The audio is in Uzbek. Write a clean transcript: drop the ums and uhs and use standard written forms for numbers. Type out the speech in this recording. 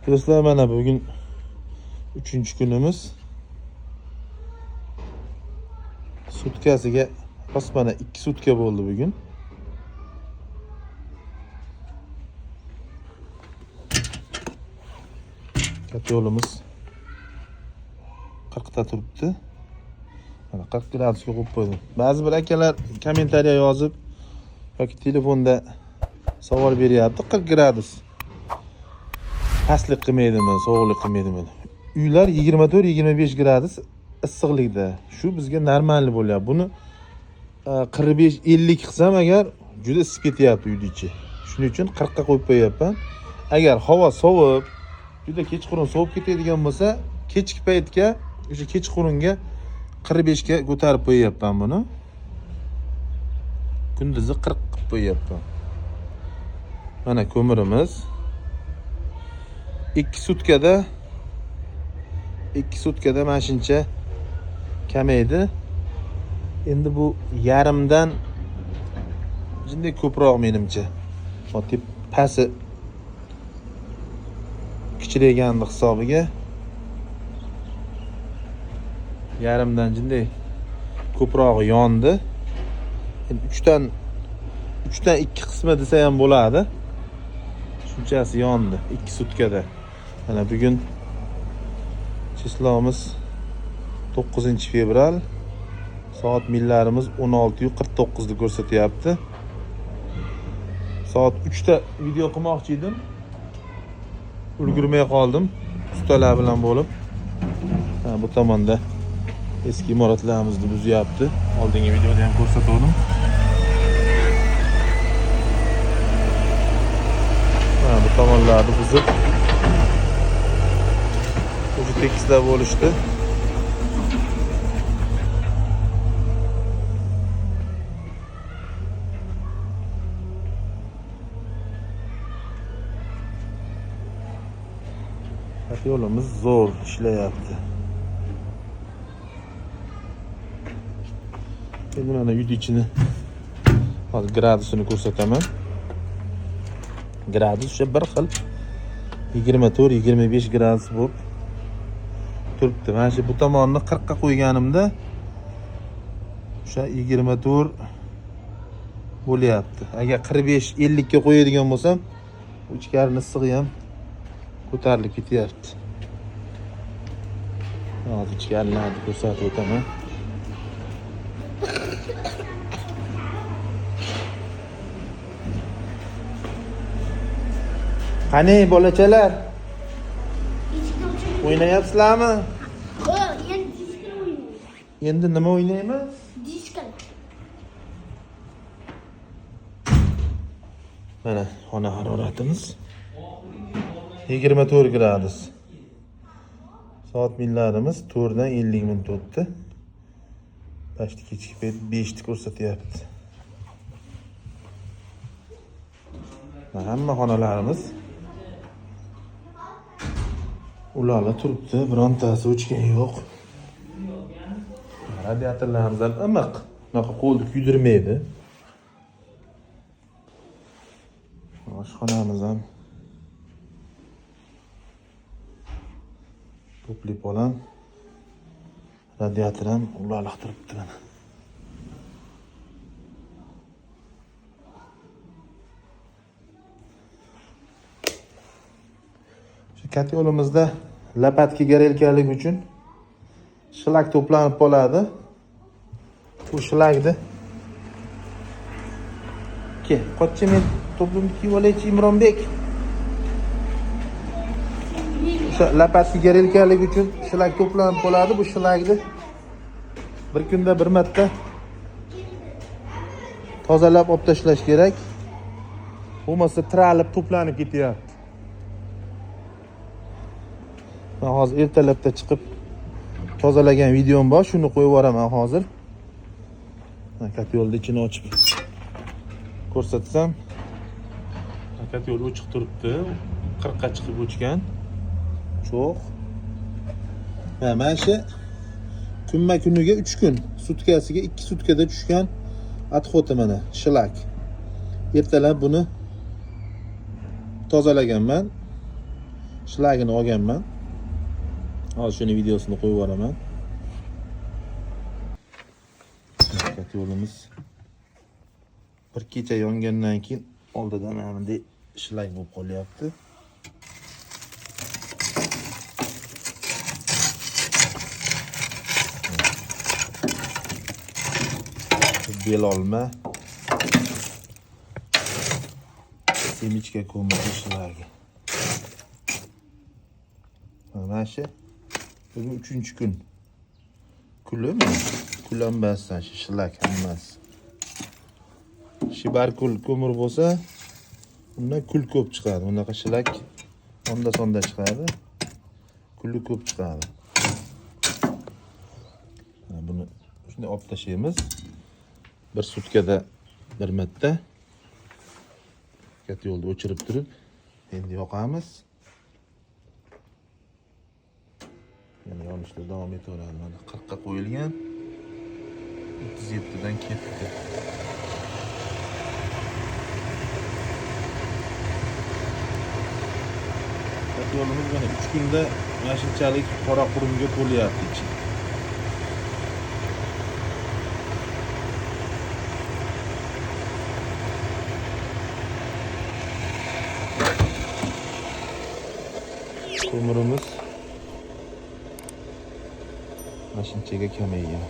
Do'stlar, mana bugün 3. günümüz. Sutkasiga mana 2 sutka bo'ldi bugün. Kat yo'limiz 40 ta turibdi. Mana 40 gradusga qo'yib qo'ydim. Ba'zi bir akalar kommentariya yozib yoki telefonda savol beryapti. 40 gradus pastlik qilmaydimi, sovuqlik qilmaydimi? Uylar 24-25 gradus issiqlikda. Shu bizga normal bo'lyapti. Buni 45-50 qilsam agar juda isib ketyapti uyning ichi. Shuning uchun 40 ga qo'yib qo'yapman. Agar havo sovib, juda kechqurun sovib ketadigan bo'lsa, kechki paytga, o'sha kechqurunga 45 ga ko'tarib qo'yapman buni. Kunduzi 40 qilib qo'yapman. Mana ko'mirimiz 2 sutkada mana shuncha kamaydi. Endi bu yarimdan jinday ko'proq menimcha. Xotib pasi kichiraygan hisobiga yarimdan jinday ko'proq yondi. Endi 3dan 2 qismi desa ham bo'ladi. Shunchasi yondi 2 sutkada. Mana bugun chislamiz 9-fevral. Soat millarimiz 16:49 ni ko'rsatyapti. Soat 3 da video qilmoqchi edim. Ulgurmay qoldim. Ustalar bilan bo'lib. Bu tomonda eski imoratlarimizni buzyapti. Oldingi videoda ham ko'rsatdim. Bu tomonlarni buzib o'zi tekislar bo'lishdi. Yo'limiz zo'r ishlayapti. Endi mana uyning ichini hozir gradusini ko'rsataman. Gradus o'sha bir xil 24-25 gradus bo'lib turibdi. Mana shu bu tomonni 40 ga qo'yganimda o'sha 24 bo'lyapti. Agar 45-50 ga qo'yadigan bo'lsam, ichkarini issig'i ham ko'tarilib ketyapti. Hozir ichkarilarni ko'rsatib o'taman. Qani bolachalar? O'ynayapsizlarmi? Endi diskni o'ynaymiz. Endi nima o'ynaymiz? Diska. Mana xona haroratimiz 24 gradus. Soat millarimiz 4 dan 50 minut o'tdi. Pastki kechki payt 5 ni ko'rsatyapti. Hamma xonalarimiz ularla turibdi, birontasi o'chgani yo'q. Radiatorlarimiz ham imiq, bunaqa qo'lni kuydirmaydi. Oshxonamiz ham to'pli polan, radiator ham ularliq turibdi. Kat yo'limizda lapatki garelkalik uchun shlak to'planib qoladi. Bu shlakni qochchi men to'plamni kiyib olaychi Imronbek. O'sha lapatki garelkalik uchun shlak to'planib qoladi. Bu shlakni bir kunda bir marta tozalab olib tashlash kerak. Bo'lmasa tiralib to'planib ketyapti. Men hozir ertalabda chiqib tozalagan videom bor, shuni qo'yib yuboraman hozir. Kat yo'lni ichini ochib ko'rsatsam, kat yo'l o'chiq turibdi. 40 ga chiqib o'chgan. Cho'q. Mana shu kunma-kuniga 3 kun, sutkasiga 2 sutkada tushgan отходи mana shlak. Ertalab buni tozalaganman. shlagini olganman. Hozir shuni videosini qo'yib yuboraman. Haqiqat yo'limiz bir kecha yongandan keyin oldidan mana bunday shlag bo'lib qolyapti. Bel olma semichka ko'mir shlagi. Mana shu bugun 3-kun. Kulimi? Kulanmasdan shu shlag hammasi. Shibarkul ko'mir bo'lsa, undan kul ko'p chiqadi. Bunaqa shlag onda-sonda chiqadi. Kuli ko'p chiqadi. Buni shunday olib tashlaymiz. Bir sutkada bir marta kat yo'lda o'chirib turib, endi yoqamiz. Yana yonishda davom etaveradi. Mana 40 ga qo'yilgan. 37 dan ketdi. Kat yo'limiz mana 3 kunda mana shunchalik qora qurumga to'lyapti ichi. Ko'mirimiz mashinchaga kamaygan.